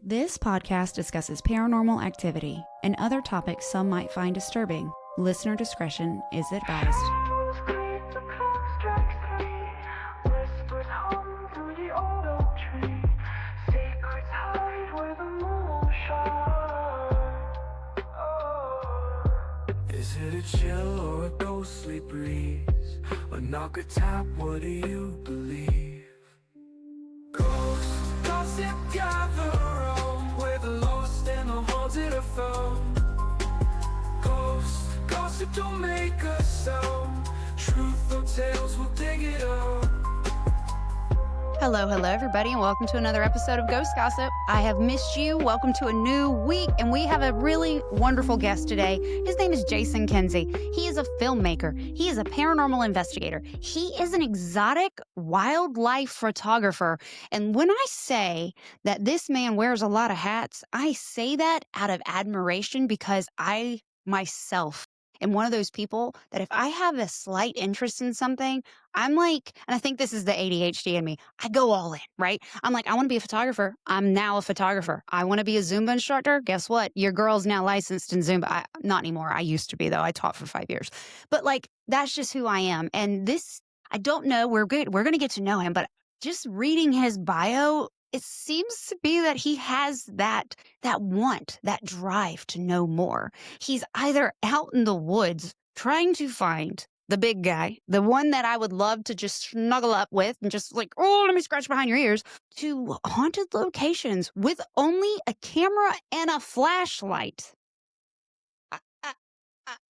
This podcast discusses paranormal activity and other topics some might find disturbing. Listener discretion is advised. Is it a chill or a ghostly breeze? A knock, a tap, what do you believe? Ghosts, gossip, gather around where the lost and the haunted are found. Ghosts, gossip, don't make a sound. Truth or tales, we'll dig it out. Hello, everybody, and welcome to another episode of Ghost Gossip. I have missed you. Welcome to a new week, and we have a really wonderful guest today. His name is Jason Kenzie. He is a filmmaker. He is a paranormal investigator. He is an exotic wildlife photographer. And when I say that this man wears a lot of hats, I say that out of admiration because I myself am one of those people that if I have a slight interest in something, I'm like, and I think this is the ADHD in me, I go all in, right? I'm like, I want to be a photographer. I'm now a photographer. I want to be a Zumba instructor. Guess what? Your girl's now licensed in Zumba. Not anymore. I used to be, though. I taught for 5 years. But like, that's just who I am. And this, I don't know. We're going to get to know him. But just reading his bio, it seems to be that he has that want, that drive to know more. He's either out in the woods trying to find the big guy, the one that I would love to just snuggle up with and just like, oh, let me scratch behind your ears, to haunted locations with only a camera and a flashlight.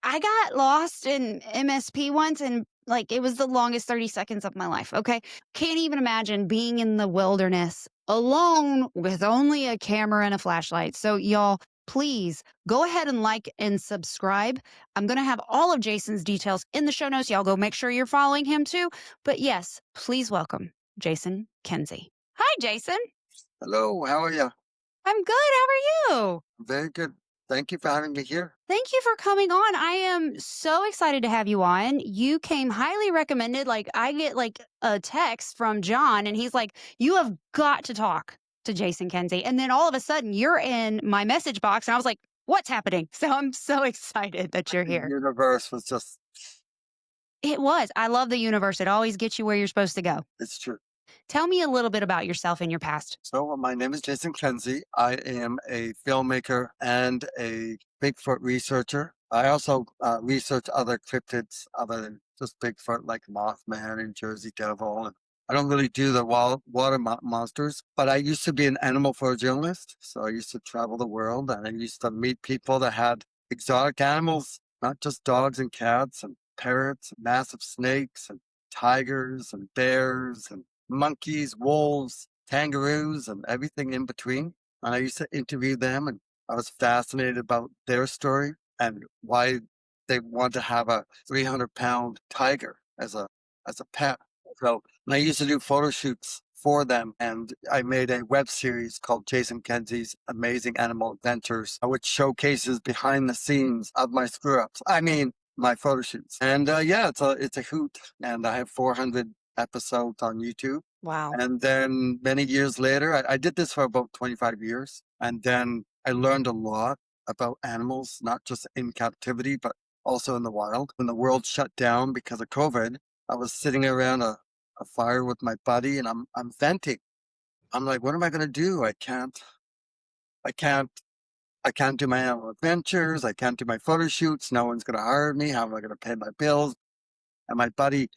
I got lost in MSP once and like it was the longest 30 seconds of my life. Okay. Can't even imagine being in the wilderness alone with only a camera and a flashlight. So y'all, please go ahead and like and subscribe. I'm going to have all of Jason's details in the show notes. Y'all go make sure you're following him too. But yes, please welcome Jason Kenzie. Hi, Jason. Hello, how are you? I'm good. How are you? Very good. Thank you for having me here. Thank you for coming on. I am so excited to have you on. You came highly recommended. Like I get like a text from John and he's like, you have got to talk to Jason Kenzie. And then all of a sudden you're in my message box and I was like, what's happening? So I'm so excited that you're here. The universe was just, It was. I love the universe. It always gets you where you're supposed to go. it's true. Tell me a little bit about yourself and your past. So my name is Jason Kenzie. I am a filmmaker and a Bigfoot researcher. I also research other cryptids other than just Bigfoot, like Mothman and Jersey Devil. And I don't really do the water monsters, but I used to be an animal photojournalist. So I used to travel the world and I used to meet people that had exotic animals, not just dogs and cats and parrots, and massive snakes and tigers and bears and monkeys, wolves, kangaroos, and everything in between. And I used to interview them, and I was fascinated about their story and why they want to have a 300-pound tiger as a pet. So, and I used to do photo shoots for them, and I made a web series called Jason Kenzie's Amazing Animal Adventures, which showcases behind the scenes of my screw-ups. I mean, my photo shoots. And yeah, it's a hoot. And I have 400 episodes on YouTube. Wow. And then many years later, I did this for about 25 years. And then I learned a lot about animals, not just in captivity, but also in the wild. When the world shut down because of COVID, I was sitting around a fire with my buddy and I'm venting. I'm like, what am I going to do? I can't do my animal adventures. I can't do my photo shoots. No one's going to hire me. How am I going to pay my bills? And my buddy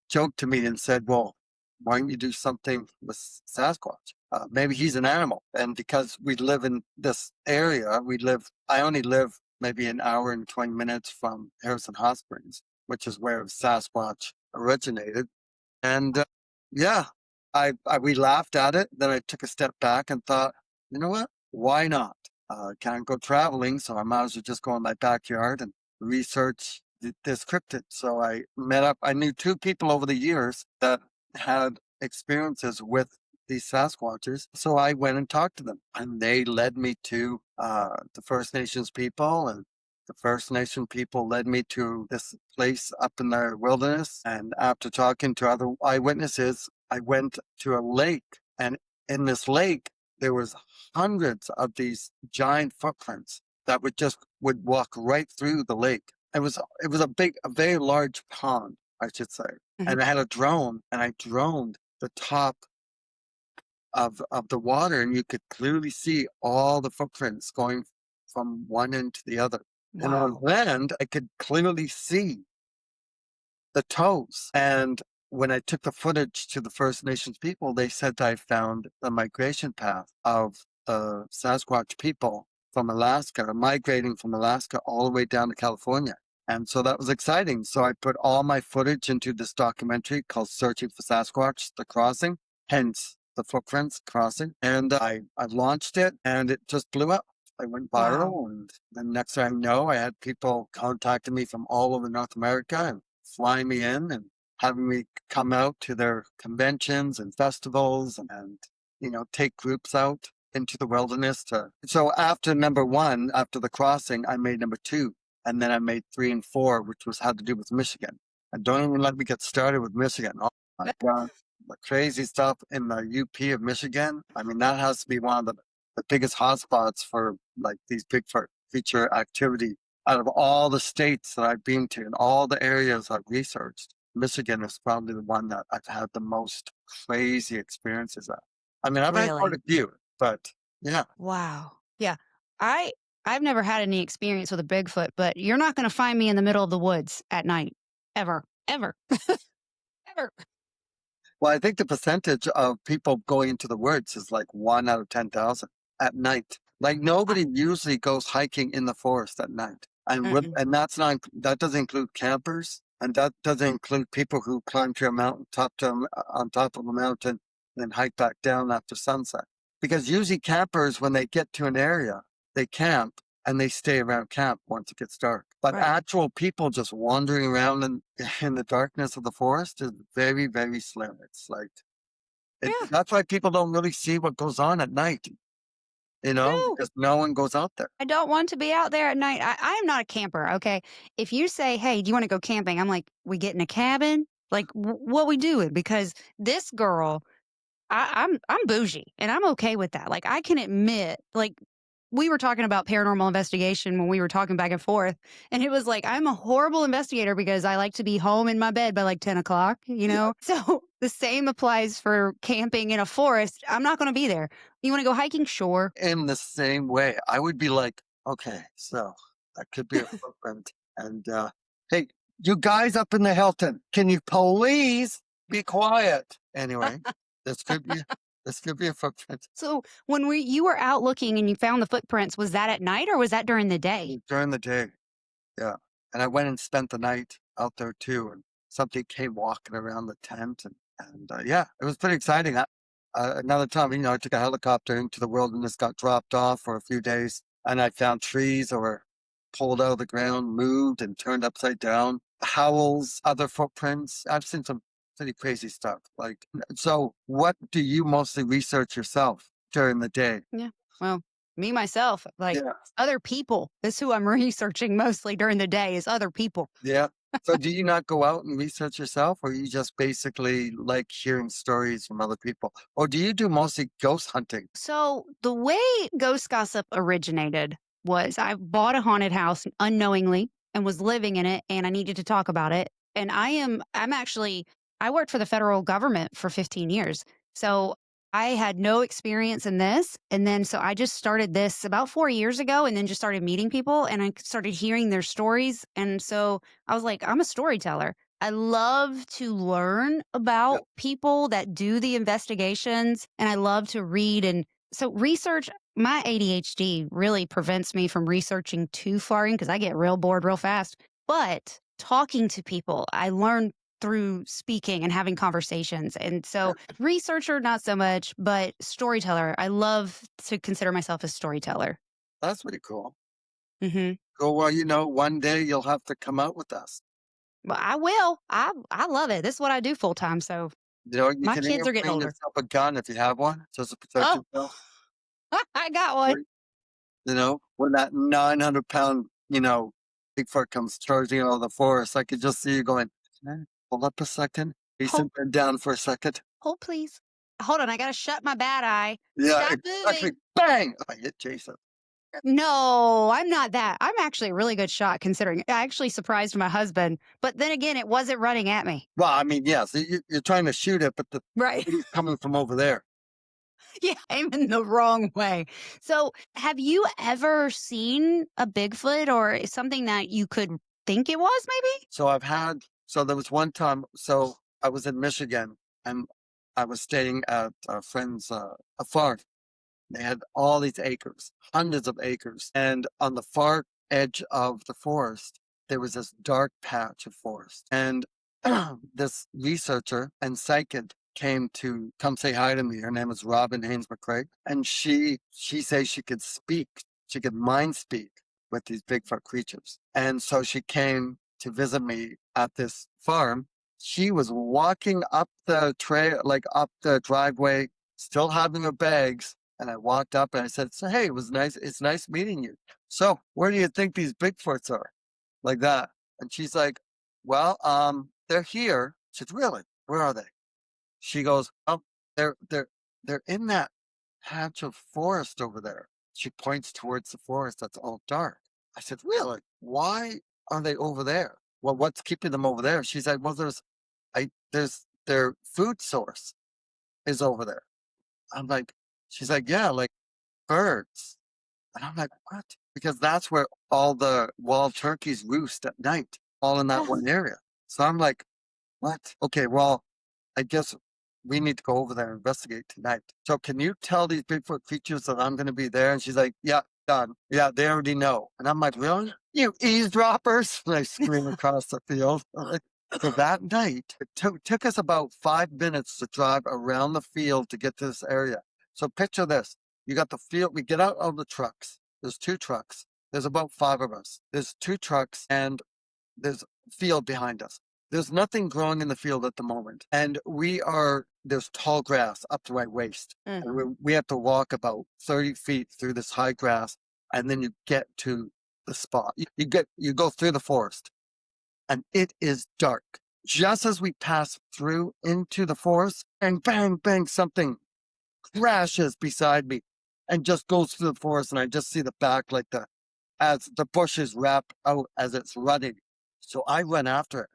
joked to me and said, well, why don't you do something with Sasquatch? Maybe he's an animal. And because we live in this area, I only live maybe an hour and 20 minutes from Harrison Hot Springs, which is where Sasquatch originated. And yeah, we laughed at it. Then I took a step back and thought, you know what? Why not? Can't go traveling, so I might as well just go in my backyard and research this cryptid. So I knew two people over the years that had experiences with these Sasquatchers. So I went and talked to them and they led me to the First Nations people, and the First Nation people led me to this place up in the wilderness. And after talking to other eyewitnesses, I went to a lake, and in this lake, there was hundreds of these giant footprints that would walk right through the lake. It was a very large pond, I should say. Mhm. And I had a drone, and I droned the top of the water, and you could clearly see all the footprints going from one end to the other. And on Wow. land, I could clearly see the toes. And when I took the footage to the First Nations people, they said that I found the migration path of the Sasquatch people from Alaska, migrating from Alaska all the way down to California. And so that was exciting. So I put all my footage into this documentary called Searching for Sasquatch, The Crossing, hence the footprints crossing. And I launched it, and it just blew up. I went Wow. viral. And the next thing I know, I had people contacting me from all over North America and flying me in and having me come out to their conventions and festivals and take groups out into the wilderness so after number one, after the crossing, I made number two, and then I made three and four, which was had to do with Michigan. And don't even let me get started with Michigan. Oh my God, the crazy stuff in the UP of Michigan. I mean, that has to be one of the biggest hotspots for like these Bigfoot feature activity. Out of all the states that I've been to and all the areas I've researched, Michigan is probably the one that I've had the most crazy experiences at. I mean, I've had quite Really? a few, but yeah. Wow. Yeah. I I've never had any experience with a Bigfoot, but you're not going to find me in the middle of the woods at night ever. Ever. Ever. Well, I think the percentage of people going into the woods is like 1 out of 10,000 at night. Like I, nobody usually goes hiking in the forest at night. mm-mm. And that doesn't include campers, and that doesn't include people who climb to a mountain on top of a mountain and then hike back down after sunset. Because usually campers, when they get to an area, they camp and they stay around camp once it gets dark. But Right. actual people just wandering around in the darkness of the forest is very, very slim. It's like Yeah. that's why people don't really see what goes on at night, No. because no one goes out there. I don't want to be out there at night. I am not a camper, okay? If you say, "Hey, do you wanna go camping?" I'm like, "We get in a cabin?" Like, what we doing? Because this girl, I'm bougie, and I'm okay with that. Like, I can admit, like, we were talking about paranormal investigation when we were talking back and forth, and it was like, I'm a horrible investigator because I like to be home in my bed by, like, 10 o'clock, you Yeah. know? So, the same applies for camping in a forest. I'm not gonna be there. You wanna go hiking? Sure. In the same way, I would be like, okay, so that could be a footprint. And hey, you guys up in the Hilton, can you please be quiet? Anyway, this could be this could be a footprint So, when you were out looking and you found the footprints, was that at night or was that during the day? during the day. Yeah. And I went and spent the night out there too. And something came walking around the tent. And yeah, it was pretty exciting. Another time, I took a helicopter into the wilderness, got dropped off for a few days, and I found trees that were pulled out of the ground, moved and turned upside down, howls, other footprints. I've seen some pretty crazy stuff. Like, so what do you mostly research yourself during the day? Yeah. Well, me myself, like Yeah. other people. That's who I'm researching mostly during the day is other people. Yeah. So do you not go out and research yourself, or you just basically like hearing stories from other people? Or do you do mostly ghost hunting? So the way ghost gossip originated was I bought a haunted house unknowingly and was living in it and I needed to talk about it. And I'm actually I worked for the federal government for 15 years. So I had no experience in this. And then so I just started this about 4 years ago and then just started meeting people and I started hearing their stories. And so I was like, I'm a storyteller. I love to learn Yeah. about people that do the investigations and I love to read. And so research, my ADHD really prevents me from researching too far in because I get real bored real fast. But talking to people, I learn through speaking and having conversations. And Yeah. so researcher, not so much, but storyteller. I love to consider myself a storyteller. That's pretty cool. Hmm. Cool. Well, one day you'll have to come out with us. But I will. I love it. This is what I do full time. So You my can kids even are getting bring older. yourself a gun if you have one, just to protect Oh, yourself. I got one. Right? When that 900-pound, Bigfoot comes charging out of the forest, I could just see you going, "Eh, hold up a second. Be Hold, sitting down for a second." hold, please. hold on, I gotta shut my bad eye. Yeah, Stop exactly. moving. Bang! I hit Jason. No, I'm not that. I'm actually a really good shot considering I actually surprised my husband, but then again, it wasn't running at me. Well, I mean, yes, you're trying to shoot it, but the Right. thing's coming from over there. Yeah, I'm in the wrong way. So, have you ever seen a Bigfoot or something that you could think it was maybe? So there was one time, so I was in Michigan and I was staying at a friend's, a farm. They had all these acres, hundreds of acres. And on the far edge of the forest, there was this dark patch of forest. And this researcher and psychic came to come say hi to me. Her name is Robin Haynes McCraig. And she says she could speak, she could mind speak with these Bigfoot creatures. And so she came to visit me at this farm. She was walking up the trail, like up the driveway, still having her bags. And I walked up and I said, so, hey, it was nice. It's nice meeting you. So where do you think these Bigfoots are? Like that. And she's like, well, they're here. I said, really? Where are they? She goes, oh, they're in that patch of forest over there. She points towards the forest that's all dark. I said, really? Why are they over there? Well, what's keeping them over there? She said, well, there's their food source is over there. I'm like, she's like, yeah, like birds. And I'm like, what? Because that's where all the wild turkeys roost at night, all in that one area. So I'm like, what? Okay, well, I guess we need to go over there and investigate tonight. So can you tell these Bigfoot creatures that I'm going to be there? And she's like, yeah, done. Yeah, they already know. And I'm like, really? You eavesdroppers? And I scream across the field. So that night, it took us about 5 minutes to drive around the field to get to this area. So picture this. You got the field. We get out of the trucks. There's 2 trucks. There's about 5 of us. There's 2 trucks and there's a field behind us. There's nothing growing in the field at the moment. And there's tall grass up to my waist. Mm. And we have to walk about 30 feet through this high grass. And then you get to the spot. You go through the forest and it is dark. Just as we pass through into the forest, and bang, bang, something crashes beside me and just goes through the forest. And I just see the back, as the bushes wrap out as it's running. So I run after it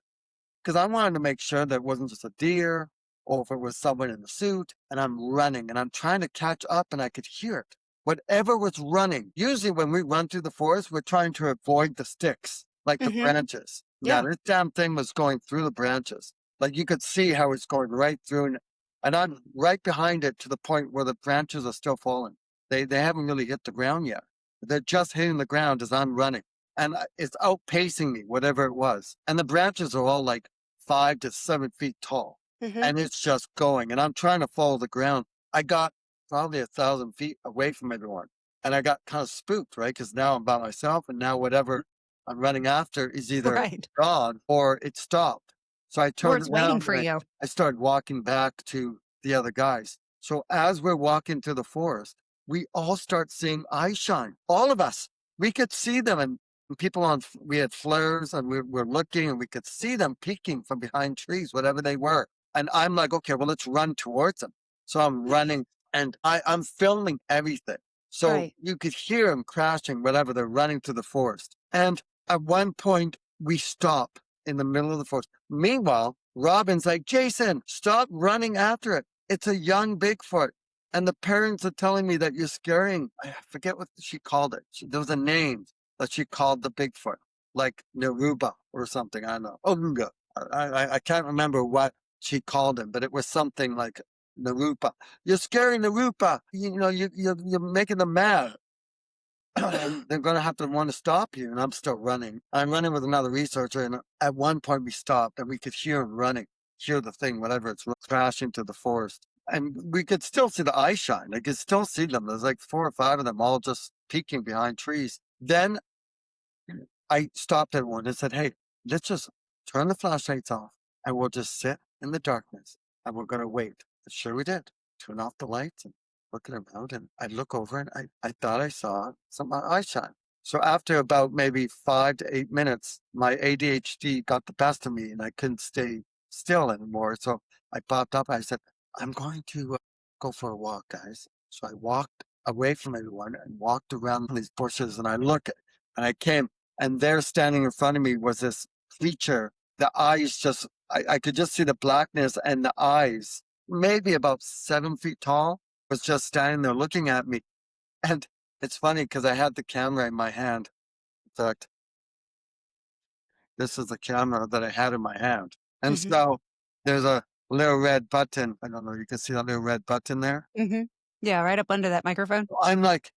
because I wanted to make sure that it wasn't just a deer or if it was someone in a suit. And I'm running and I'm trying to catch up and I could hear it. Whatever was running, usually when we run through the forest, we're trying to avoid the sticks, like the branches. Yeah. This damn thing was going through the branches. Like you could see how it's going right through. And I'm right behind it to the point where the branches are still falling. They haven't really hit the ground yet. They're just hitting the ground as I'm running. And it's outpacing me, whatever it was. And the branches are all like 5 to 7 feet tall. And it's just going. And I'm trying to follow the ground. I got probably 1,000 feet away from everyone. And I got kind of spooked, right? Because now I'm by myself. And now whatever I'm running after is either Right. gone or it stopped. So I Or turned it's around waiting for and you. I started walking back to the other guys. So as we're walking through the forest, we all start seeing eye shine. All of us. We could see them and people we had flares and we're looking and we could see them peeking from behind trees, whatever they were. And I'm like, okay, well, let's run towards them. So I'm running and I'm filming everything. So Right. you could hear them crashing, whatever, they're running through the forest. And at one point, we stop in the middle of the forest. Meanwhile, Robin's like, Jason, stop running after it. It's a young Bigfoot. And the parents are telling me that you're scaring. I forget what she called it. There was a name that she called the Bigfoot, like Neruba or something. I don't know. Ogunga. I can't remember what she called him, but it was something like Nerupa. You're scaring Nerupa. You're making them mad. And they're going to have to want to stop you. And I'm still running. I'm running with another researcher. And at one point we stopped and we could hear him running, hear the thing, whatever, it's crashing to the forest. And we could still see the eye shine. I could still see them. There's like 4 or 5 of them all just peeking behind trees. Then I stopped everyone and said, hey, let's just turn the flashlights off and we'll just sit in the darkness and we're going to wait. And sure we did. Turn off the lights and looking around and I look over and I thought I saw some eye shine. So after about maybe 5 to 8 minutes, my ADHD got the best of me and I couldn't stay still anymore. So I popped up. I said, I'm going to go for a walk, guys. So I walked away from everyone and walked around these bushes and I look and I came and there standing in front of me was this creature. The eyes just, I could just see the blackness and the eyes, maybe about 7 feet tall, was just standing there looking at me. And it's funny because I had the camera in my hand. In fact, this is the camera that I had in my hand. And Hmm. so there's a little red button. I don't know, you can see that little red button there. Hmm. Yeah, right up under that microphone. I'm like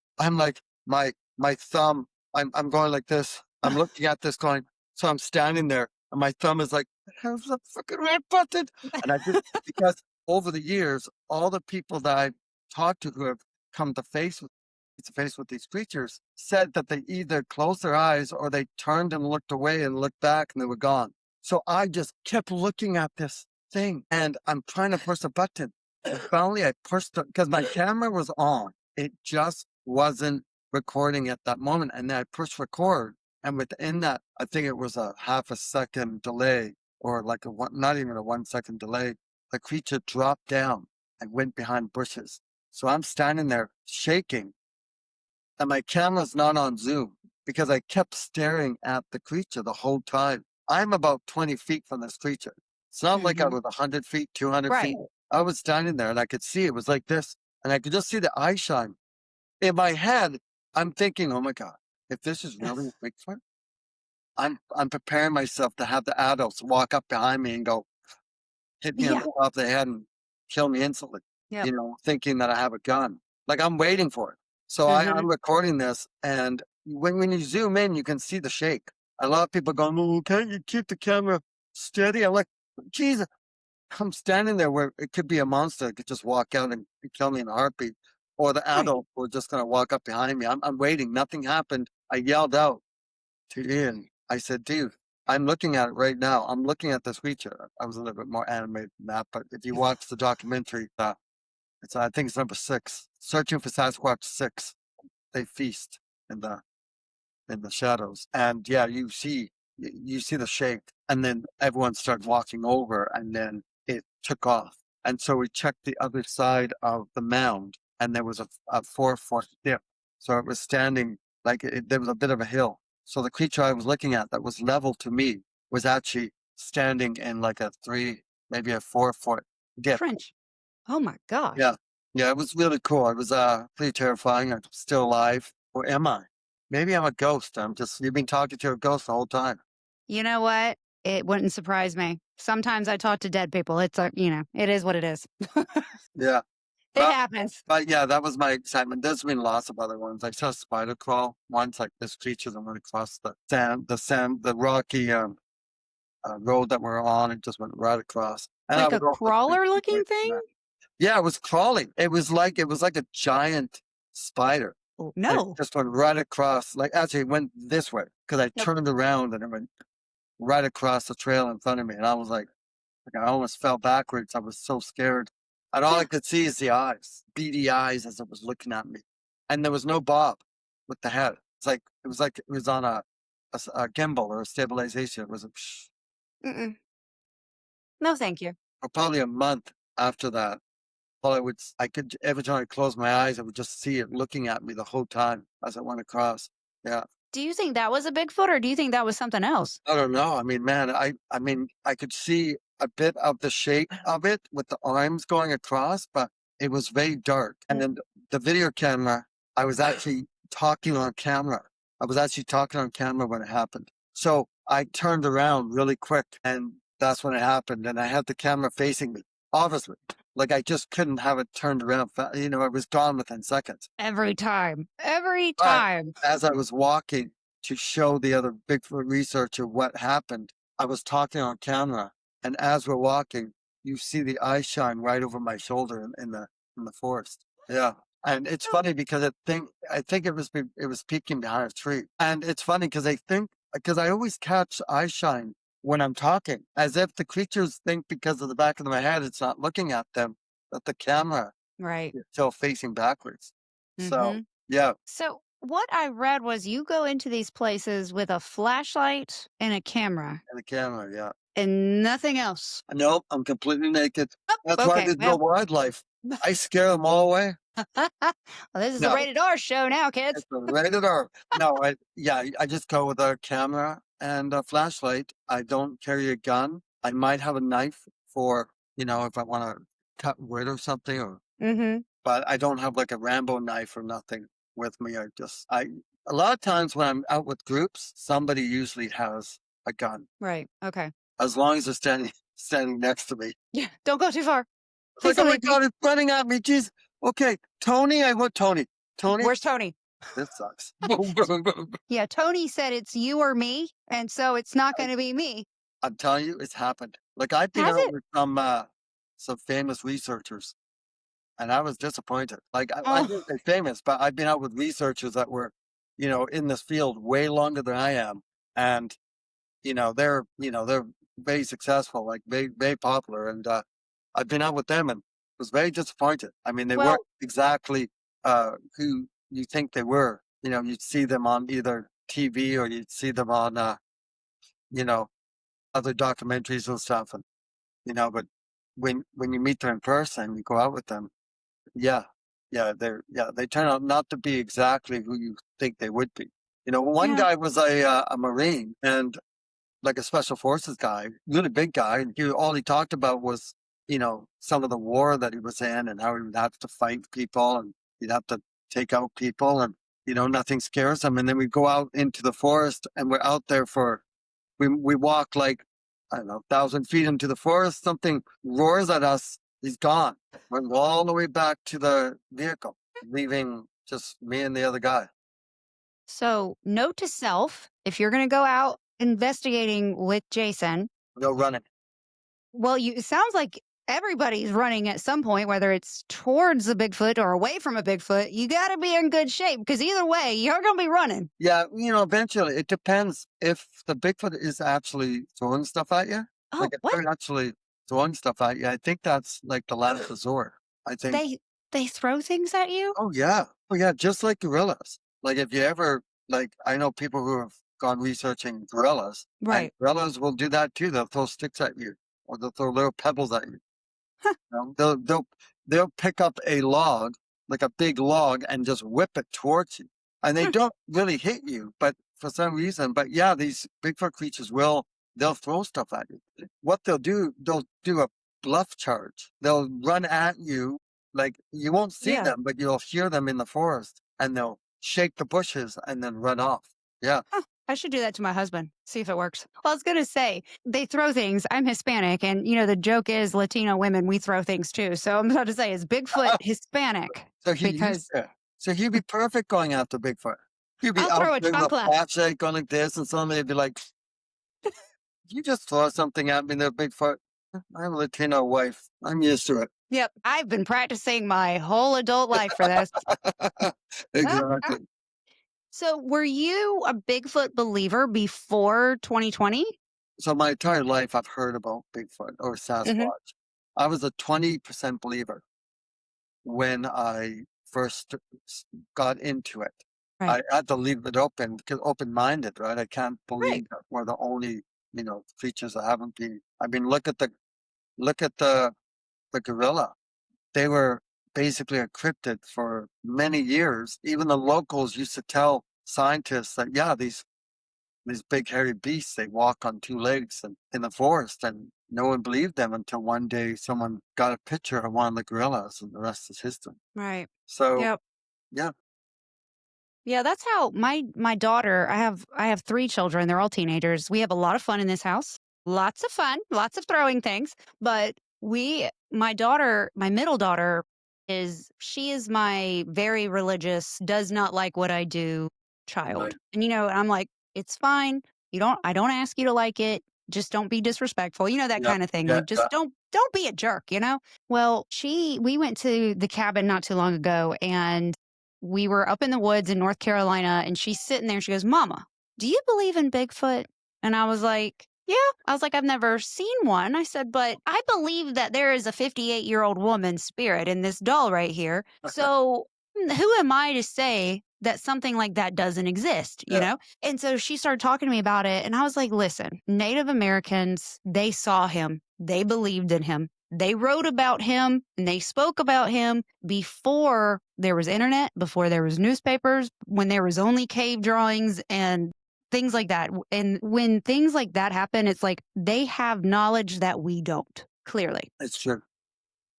my thumb, I'm going like this. I'm looking at this going, so I'm standing there and my thumb is like, have the freaking red button. And I just because over the years, all the people that I've talked to who have come to face with these creatures said that they either closed their eyes or they turned and looked away and looked back and they were gone. So I just kept looking at this thing and I'm trying to push a button. And finally I pushed it because my camera was on. It just wasn't recording at that moment. And then I pushed record. And within that, I think it was a half a second delay or like a one, not even a 1 second delay. The creature dropped down and went behind bushes. So I'm standing there shaking and my camera's not on zoom because I kept staring at the creature the whole time. I'm about 20 feet from this creature. It's not like I Hmm. was 100 feet, 200 Right. feet. I was standing there and I could see it was like this. And I could just see the eye shine. In my head, I'm thinking, oh my God, if this is really a Bigfoot, I'm preparing myself to have the adults walk up behind me and go, hit me on Yeah. the top of the head and kill me instantly, Yep. thinking that I have a gun. Like I'm waiting for it. So Hmm. I'm recording this, and when you zoom in, you can see the shake. A lot of people going, "Oh, can't you keep the camera steady?" I'm like, Jesus, I'm standing there where it could be a monster that could just walk out and kill me in a heartbeat, or the Right. adult were just going to walk up behind me. I'm waiting. Nothing happened. I yelled out to Ian. I said, dude, I'm looking at it right now. I'm looking at this creature. I was a little bit more animated than that, but if you watch the documentary, I think it's number 6, Searching for Sasquatch 6. They feast in the shadows, and yeah, you see the shape, and then everyone started walking over, and then it took off. And so we checked the other side of the mound, and there was a 4 foot dip. So it was standing like there was a bit of a hill. So the creature I was looking at that was level to me was actually standing in like a 3, maybe a 4 foot dip. Trench. Oh my gosh. Yeah. Yeah, it was really cool. It was pretty terrifying. I'm still alive. Or am I? Maybe I'm a ghost. You've been talking to a ghost the whole time. You know what? It wouldn't surprise me. Sometimes I talk to dead people. It's it is what it is. Yeah. It But happens. but yeah, that was my excitement. There's been lots of other ones. I saw a spider crawl once, like this creature that went across the rocky road that we're on. It just went right across. And I Like was a also crawler thinking, looking thing? yeah, it was crawling. It was like a giant spider. Oh, And it no. just went right across, like actually it went this way because I Yep. turned around and it went right across the trail in front of me. And I was like I almost fell backwards. I was so scared. And all I Yeah. could see is the eyes, beady eyes as it was looking at me. And there was no bob with the head. It was on a gimbal or a stabilization. It was Mm-mm. No, thank you. probably a month after that. All I could, every time I closed my eyes, I would just see it looking at me the whole time as I went across. Yeah. Do you think that was a Bigfoot or do you think that was something else? I don't know. I mean, man, I mean, I could see a bit of the shape of it with the arms going across, but it was very dark. And then the video camera, I was actually talking on camera. I was actually talking on camera when it happened. So I turned around really quick and that's when it happened. And I had the camera facing me, obviously. Like I just couldn't have it turned around. It was gone within seconds. Every time. Every But time. as I was walking to show the other Bigfoot researcher what happened, I was talking on camera, and as we're walking, you see the eye shine right over my shoulder in the forest. Yeah, and it's funny because I think it was peeking behind a tree, and it's funny because I always catch eye shine when I'm talking, as if the creatures think because of the back of my head, it's not looking at them, that the camera Right. is still facing backwards. So Hmm. yeah. So what I read was you go into these places with a flashlight and a camera And the camera, yeah. and nothing else. Nope, I'm completely naked. That's why Okay. there's no Well, wildlife. I scare them all away. Well, this is a No, rated R show now, kids. it's a rated R. No, I just go with a camera and a flashlight. I don't carry a gun. I might have a knife for, if I want to cut wood or something, Mm-hmm. but I don't have like a Rambo knife or nothing with me. A lot of times when I'm out with groups, somebody usually has a gun, Right. Okay. as long as they're standing next to me. Yeah. Don't go too far. It's Please like, oh don't my hit me. God, it's running at me. Jeez. Okay, Tony, I want Tony. Tony, Where's Tony? this sucks. Boom, boom, boom. Yeah. Tony said it's you or me. And so it's not I- going to be me. I'm telling you, it's happened. Like I've been Has out it? with some famous researchers, and I was disappointed. Like I Oh, wouldn't say famous, but I've been out with researchers that were, in this field way longer than I am, and they're very successful, like very popular, and I've been out with them and was very disappointed. I mean, they well, weren't exactly who you think they were. You'd see them on either TV or you'd see them on you know other documentaries and stuff, and but when you meet them in person, you go out with them, yeah, they turn out not to be exactly who you think they would be. One yeah. guy was a Marine and like a special forces guy, really big guy, and all he talked about was, some of the war that he was in and how he would have to fight people and he'd have to take out people and nothing scares him. And then we go out into the forest and we're out there for we walk like I don't know, 1,000 feet into the forest, something roars at us, he's gone. We're all the way back to the vehicle, leaving just me and the other guy. So, note to self, if you're going to go out investigating with Jason, No running. well, it sounds like everybody's running at some point, whether it's towards a Bigfoot or away from a Bigfoot. You got to be in good shape because either way, you're going to be running. Yeah, eventually it depends if the Bigfoot is actually throwing stuff at you. Oh, Like if what? they're actually throwing stuff at you, I think that's like the last resort. I think. They throw things at you? Oh yeah, oh yeah, just like gorillas. Like if you ever I know people who have gone researching gorillas, and Right. gorillas will do that too. They'll throw sticks at you, or they'll throw little pebbles at you. Huh. They'll pick up a log, like a big log, and just whip it towards you. And they Hmm. don't really hit you, but for some reason, but yeah, these Bigfoot creatures they'll throw stuff at you. What they'll do a bluff charge. They'll run at you, like you won't see Yeah. them, but you'll hear them in the forest and they'll shake the bushes and then run off. Yeah. Huh. I should do that to my husband, see if it works. Well, I was going to say, they throw things. I'm Hispanic, and, the joke is Latino women, we throw things too. So I'm about to say, is Bigfoot Hispanic? So he used Because to. So he'd be perfect going after Bigfoot. He'd be I'll out throw a there with a chancla. flashlight going like this, and somebody'd be like, "You just throw something at me there, Bigfoot." I have a Latino wife. I'm used to it. Yep. I've been practicing my whole adult life for this. Exactly. So were you a Bigfoot believer before 2020? So my entire life, I've heard about Bigfoot or Hmm. Sasquatch. I was a 20% believer when I first got into it. Right. I had to leave it open because open-minded, right? I can't Right. believe that we're the only, creatures that haven't been. I mean, look at the gorilla. They were basically a cryptid for many years. Even the locals used to tell scientists that, yeah, these big hairy beasts, they walk on two legs and in the forest, and no one believed them until one day someone got a picture of one of the gorillas, and the rest is history. Right. So Yep. yeah, Yeah, that's how my daughter, I have 3 children, they're all teenagers. We have a lot of fun in this house. Lots of fun, lots of throwing things, but my daughter, my middle daughter she is my very religious, does not like what I do child. right. And I'm like, "It's fine. I don't ask you to like it. Just don't be disrespectful." That Yeah, kind of thing. yeah, Like yeah. just don't be a jerk. Well, we went to the cabin not too long ago, and we were up in the woods in North Carolina, and she's sitting there. She goes, "Mama, do you believe in Bigfoot?" And I was like, "Yeah." I was like, "I've never seen one." I said, "But I believe that there is a 58-year-old woman's spirit in this doll right here. So who am I to say that something like that doesn't exist?" Yeah, And so she started talking to me about it. And I was like, "Listen, Native Americans, they saw him, they believed in him. They wrote about him and they spoke about him before there was internet, before there was newspapers, when there was only cave drawings and things like that. And when things like that happen, it's like they have knowledge that we don't, clearly. It's true.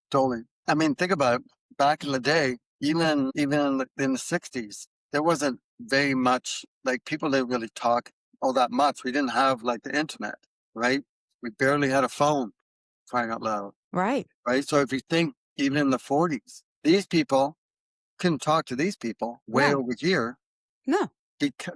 Totally. I mean, think about it. Back in the day, even in the 60s, there wasn't very much, like people didn't really talk all that much. We didn't have like the internet, right? We barely had a phone, crying out loud, Right. right? So if you think even in the 40s, these people couldn't talk to these people way No. over here, No.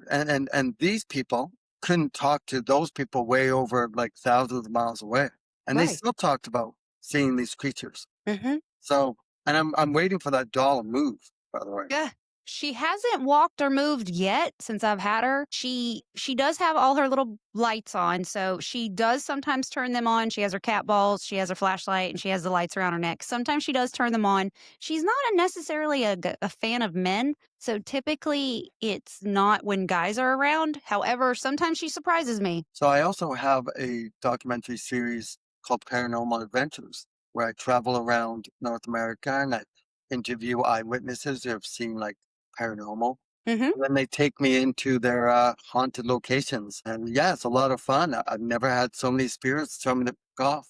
and these people couldn't talk to those people way over like thousands of miles away, and they Right. still talked about seeing these creatures. Hmm. So, and I'm waiting for that doll to move, by the way. Yeah. She hasn't walked or moved yet since I've had her. She does have all her little lights on, so she does sometimes turn them on. She has her cat balls, she has her flashlight, and she has the lights around her neck. Sometimes she does turn them on. She's not necessarily a fan of men, so typically it's not when guys are around. However, sometimes she surprises me. So I also have a documentary series called Paranormal Adventures, where I travel around North America and I interview eyewitnesses who have seen like paranormal. Hmm. And then they take me into their haunted locations. And yeah, it's a lot of fun. I've never had so many spirits tell me to fuck off.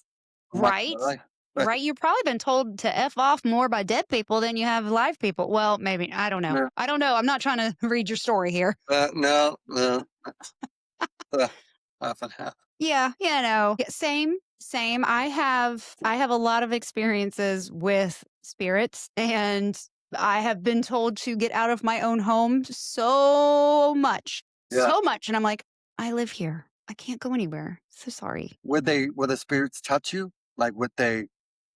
I'm not Right? gonna lie. Right, you've probably been told to F off more by dead people than you have live people. Well, maybe, I don't know. No, I don't know, I'm not trying to read your story here. no, no. Uh, half and half. Yeah, no. Yeah, same. I have a lot of experiences with spirits, and I have been told to get out of my own home Yeah. so much, and I'm like, "I live here. I can't go anywhere. So sorry." Would the spirits touch you? Like would they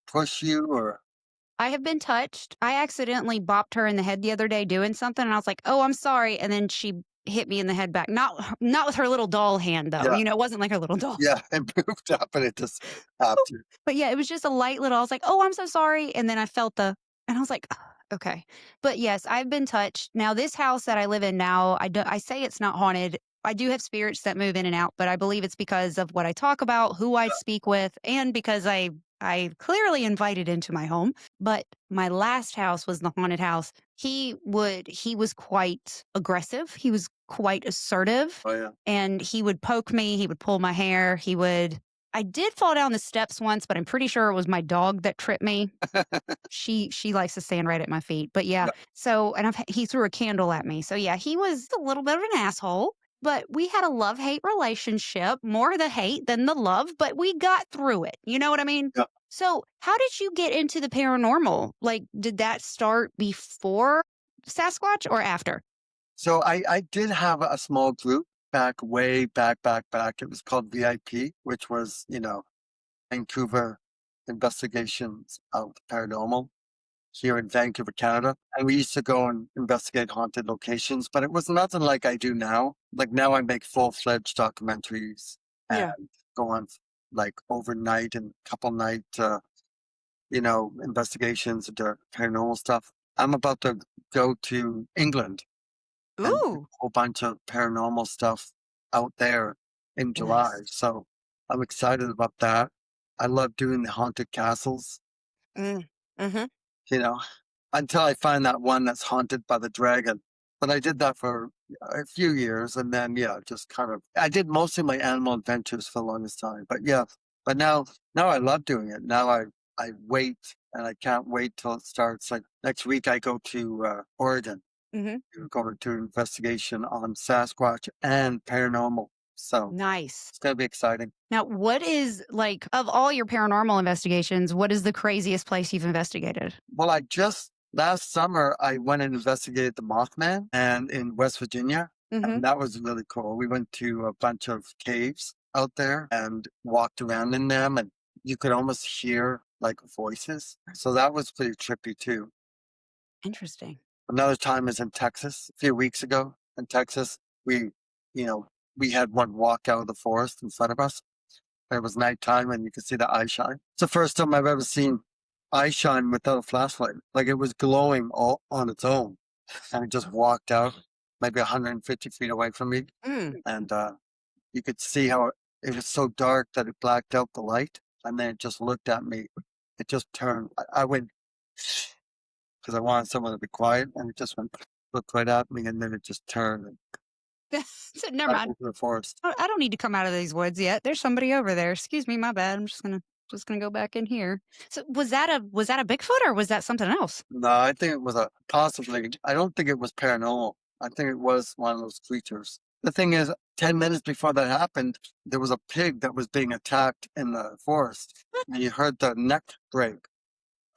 push you or I have been touched. I accidentally bopped her in the head the other day doing something, and I was like, "Oh, I'm sorry," and then she hit me in the head back. Not with her little doll hand, though, yeah, it wasn't like her little doll. yeah, and moved up and it just tapped you. But yeah, it was just a light little I was like, "Oh, I'm so sorry," and then I felt and I was like, "Ugh, okay." But yes, I've been touched. Now this house that I live in now, I say it's not haunted. I do have spirits that move in and out, but I believe it's because of what I talk about, who I speak with, and because I clearly invited into my home. But my last house was the haunted house. He was quite aggressive. He was quite assertive, Oh yeah. and he would poke me, he would pull my hair, I did fall down the steps once, but I'm pretty sure it was my dog that tripped me. She likes to stand right at my feet. But yeah, Yeah. so and he threw a candle at me. So yeah, he was a little bit of an asshole, but we had a love-hate relationship, more the hate than the love, but we got through it. You know what I mean? Yeah. So, how did you get into the paranormal? Like, did that start before Sasquatch or after? So I did have a small group back. It was called VIP, which was, Vancouver Investigations of Paranormal here in Vancouver, Canada. And we used to go and investigate haunted locations, but it was nothing like I do now. Like now I make full-fledged documentaries and Yeah. go on like overnight and couple night, investigations into paranormal stuff. I'm about to go to England and do Ooh, a whole bunch of paranormal stuff out there in July. nice. So I'm excited about that. I love doing the haunted castles, Mm. Hmm. you know, until I find that one that's haunted by the dragon. But I did that for a few years and then, yeah, just kind of, I did mostly my animal adventures for the longest time. But yeah, but now I love doing it. Now I wait and I can't wait till it starts. Like next week, I go to Oregon Hmm. to go to an investigation on Sasquatch and paranormal. So Nice. it's going to be exciting. Now, what is like of all your paranormal investigations, what is the craziest place you've investigated? Well, last summer, I went and investigated the Mothman and in West Virginia. Hmm. And that was really cool. We went to a bunch of caves out there and walked around in them and you could almost hear like voices. So that was pretty trippy too. Interesting. Another time is in Texas. A few weeks ago in Texas, you know, we had one walk out of the forest in front of us. It was nighttime and you could see the eye shine. It's the first time I've ever seen eye shine without a flashlight. Like it was glowing all on its own. And it just walked out maybe 150 feet away from me. Mm. And you could see how it was so dark that it blacked out the light. And then it just looked at me it just turned. I went because I wanted someone to be quiet, and it just went looked right at me, and then it just turned and So never back mind. into the forest. I don't need to come out of these woods yet. There's somebody over there. Excuse me, my bad. I'm just gonna go back in here. So was that a Bigfoot or was that something else? No, I think it was a possibly. I don't think it was paranormal. I think it was one of those creatures. The thing is, 10 minutes before that happened, there was a pig that was being attacked in the forest, and you heard the neck break.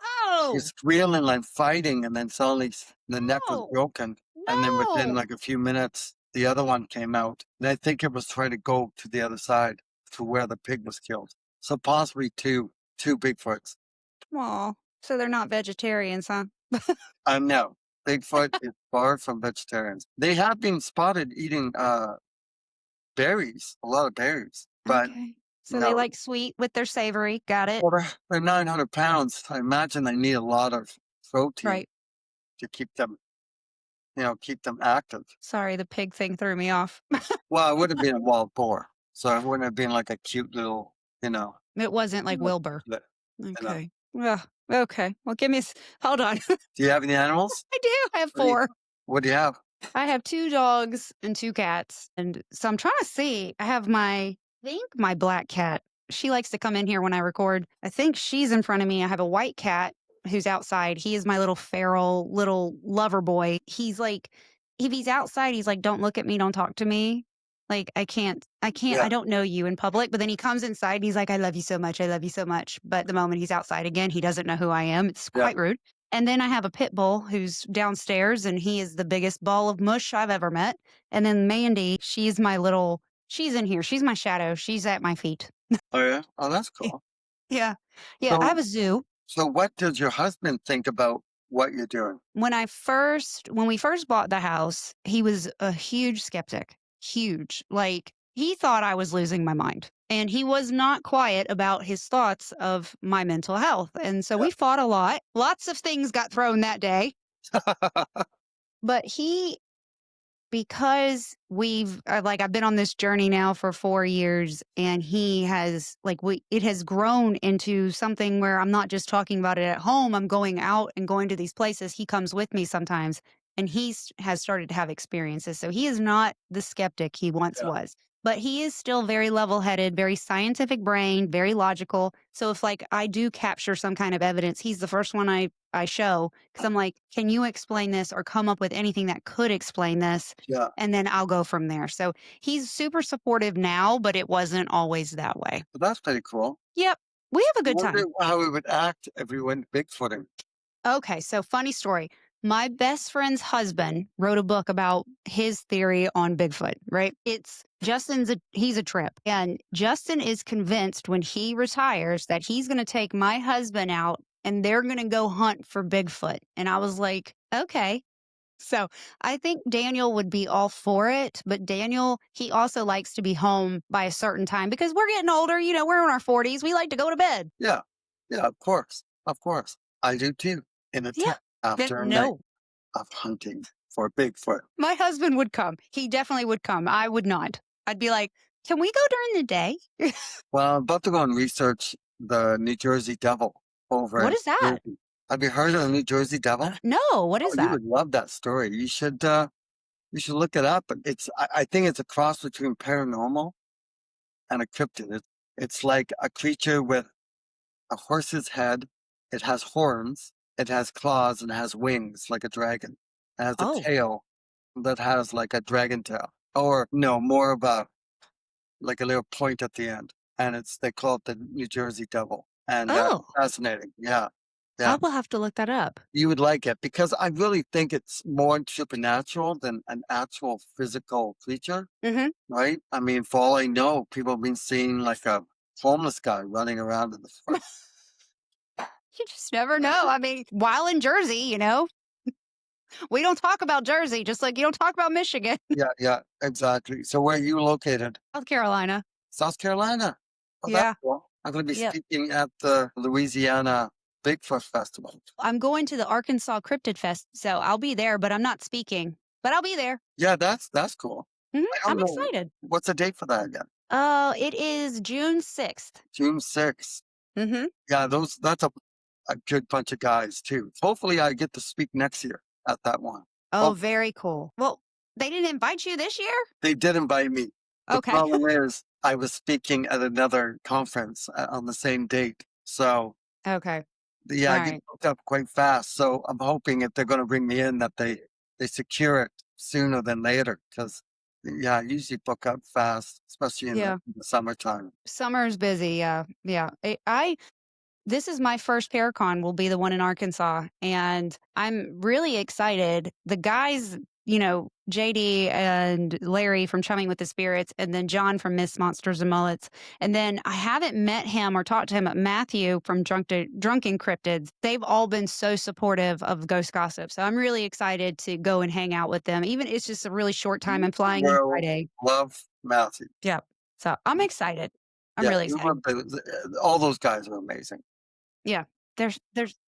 Oh He's squealing and fighting, and then suddenly the neck was no, broken. And then within no. like a few minutes, the other one came out. And I think it was trying to go to the other side to where the pig was killed. So possibly two Bigfoots. Aw, so they're not vegetarians, huh? No, Bigfoot is far from vegetarians. They have been spotted eating berries, a lot of berries, but Okay. So they no. like sweet with their savory. Got it. Well, they're 900 pounds. I imagine they need a lot of protein Right. to keep them, keep them active. Sorry, the pig thing threw me off. Well, it would have been a wild boar, so it wouldn't have been like a cute little, It wasn't like little Wilbur. piglet, Okay. Ugh, okay. Well, hold on. Do you have any animals? I do. I have What do you, 4. what do you have? I have 2 dogs and 2 cats. And so I'm trying to see. I have my black cat. She likes to come in here when I record. I think she's in front of me. I have a white cat who's outside. He is my little feral little lover boy. He's like, if he's outside, he's like, don't look at me, don't talk to me. Like, I Yeah, don't know you in public. But then he comes inside and he's like, I love you so much. I love you so much. But the moment he's outside again, he doesn't know who I am. It's yeah. quite rude. And then I have a pit bull who's downstairs and he is the biggest ball of mush I've ever met. And then Mandy, she's in here. She's my shadow. She's at my feet. Oh yeah. Oh, that's Eh, cool. Yeah. Yeah. I So, have a zoo. so what does your husband think about what you're doing? When we first bought the house, he was a huge skeptic. Huge. Like he thought I was losing my mind. And he was not quiet about his thoughts of my mental health. And so Yeah. we fought a lot. Lots of things got thrown that day. But because I've been on this journey now for 4 years and he has it has grown into something where I'm not just talking about it at home. I'm going out and going to these places. He comes with me sometimes and has started to have experiences. So he is not the skeptic he once Yeah. was, but he is still very level-headed, very scientific brain, very logical. So if I do capture some kind of evidence, he's the first one I show because I'm like, can you explain this or come up with anything that could explain this? Yeah. And then I'll go from there. So he's super supportive now, but it wasn't always that way. But that's pretty cool. Yep. We have a I good wonder time. how we would act if we went Bigfooting. Okay. So funny story. My best friend's husband wrote a book about his theory on Bigfoot, right? He's a trip. And Justin is convinced when he retires that he's going to take my husband out and they're going to go hunt for Bigfoot. And I was like, okay. So I think Daniel would be all for it. But Daniel, he also likes to be home by a certain time because we're getting older. We're in our 40s. We like to go to bed. Yeah. Yeah, of course. Of course. I do too. In a Yeah. tent after a night No, of hunting for Bigfoot. my husband would come. He definitely would come. I would not. I'd be like, can we go during the day? Well, I'm about to go and research the New Jersey Devil over What in is that? Jersey. Have you heard of the New Jersey Devil? No, what is Oh, you that? would love that story. You should look it up. I think it's a cross between paranormal and a cryptid. It's like a creature with a horse's head. It has horns. It has claws and it has wings like a dragon. It has a Oh, tail that has like a dragon tail, or no, more of a like a little point at the end. And they call it the New Jersey Devil. And oh, fascinating. Yeah, I yeah. will have to look that up. You would like it because I really think it's more supernatural than an actual physical creature, Hmm. right? I mean, for all I know, people have been seeing like a homeless guy running around in the forest. You just never know. I mean, while in Jersey, we don't talk about Jersey, just like you don't talk about Michigan, Yeah, yeah, exactly. So where are you located? South Carolina. South Carolina. Oh, that's Yeah. cool. I'm going to be Yep. speaking at the Louisiana Bigfoot Festival. I'm going to the Arkansas Cryptid Fest, so I'll be there, but I'm not speaking. But I'll be there. Yeah, that's cool. I I'm don't know. excited. What's the date for that again? It is June 6th. June 6th. Mm-hmm. Yeah, that's a a good bunch of guys too. Hopefully, I get to speak next year at that one. Oh, Oh, very cool. Well, they didn't invite you this year? they did invite me. The Okay. problem is, I was speaking at another conference on the same date. So, Okay. yeah, All I get right. booked up quite fast. So, I'm hoping if they're going to bring me in, that they secure it sooner than later. Because, yeah, I usually book up fast, especially in Yeah. the summertime. Summer's busy. Yeah. Yeah. This is my first Paracon, will be the one in Arkansas, and I'm really excited. The guys, JD and Larry from Chumming with the Spirits, and then John from Miss Monsters and Mullets. And then I haven't met him or talked to him, but Matthew from Drunken Cryptids. They've all been so supportive of Ghost Gossip. So I'm really excited to go and hang out with them. Even it's just a really short time. You I'm flying in will Friday. love Matthew. Yeah. So I'm excited. I'm Yeah, really you want excited. all those guys are amazing. Yeah. They're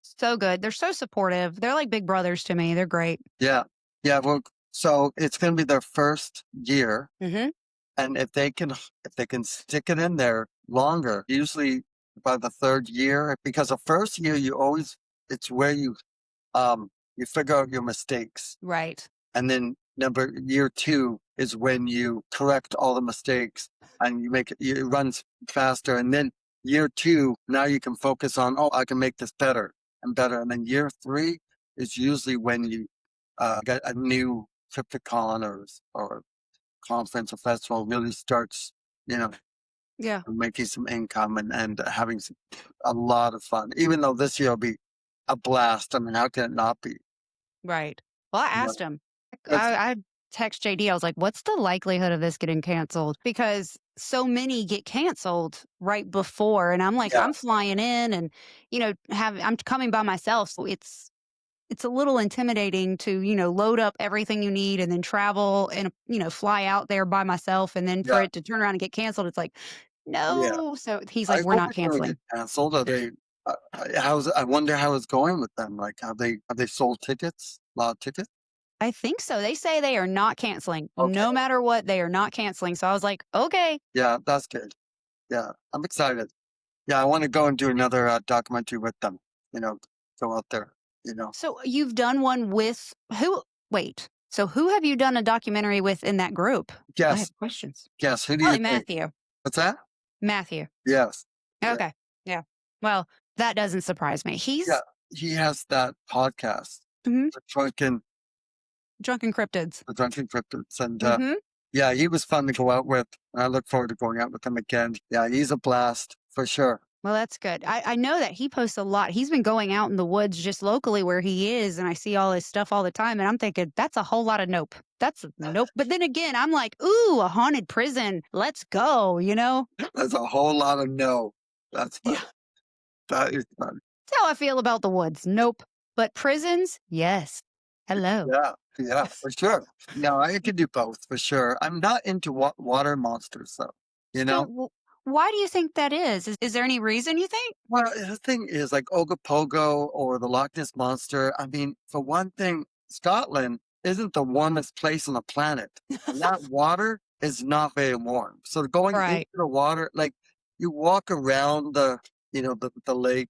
so good. They're so supportive. They're like big brothers to me. They're great. Yeah. Yeah, well, so it's gonna be their first year, Mhm. and if they can stick it in there longer, usually by the 3rd year, because the first year it's where you figure out your mistakes. Right. And then year 2 is when you correct all the mistakes and it runs faster. And then year 2, now you can focus on, oh, I can make this better and better. And then year 3 is usually when you get a new Crypticon or conference or festival really starts, you know, Yeah. making some income and having a lot of fun. Even though this year will be a blast. I mean, how can it not be? Right. Well, I You know, asked him. that's, I text JD. I was like, "What's the likelihood of this getting canceled?" Because so many get canceled right before, and I'm like, yeah, I'm flying in, and I'm coming by myself, so it's a little intimidating to load up everything you need and then travel and fly out there by myself, and then for yeah, it to turn around and get canceled, it's like, yeah. no. So he's like, I "We're hope not it doesn't get canceling." canceled. Are they? I wonder how it's going with them. Like, have they sold tickets? A lot of tickets. I think so. They say they are not canceling. Okay. No matter what, they are not canceling. So I was like, okay. Yeah, that's good. Yeah, I'm excited. Yeah, I want to go and do another documentary with them. You know, go out there. You know. So you've done one with who? Wait. So who have you done a documentary with in that group? I Yes. have questions. Yes. Who do you Probably think? Matthew. What's that? Matthew. Yes. Yeah. Okay. Yeah. Well, that doesn't surprise me. Yeah. He's He has that podcast, mhm, the Drunken drunken cryptids. the Drunken Cryptids, and Hmm. yeah, he was fun to go out with. And I look forward to going out with him again. Yeah, he's a blast for sure. Well, that's good. I know that he posts a lot. He's been going out in the woods just locally where he is, and I see all his stuff all the time. And I'm thinking, that's a whole lot of nope. That's a nope. But then again, I'm like, ooh, a haunted prison. Let's go. There's a whole lot of no. That's Yeah. fun. That is fun. That's how I feel about the woods. Nope. But prisons, yes. Hello. Yeah, yeah, for sure. No, I could do both for sure. I'm not into water monsters though. You So, know, why do you think that is? Is there any reason you think? well, the thing is like Ogopogo or the Loch Ness monster. I mean, for one thing, Scotland isn't the warmest place on the planet, and that water is not very warm. So going into Right. the water, like you walk around the lake.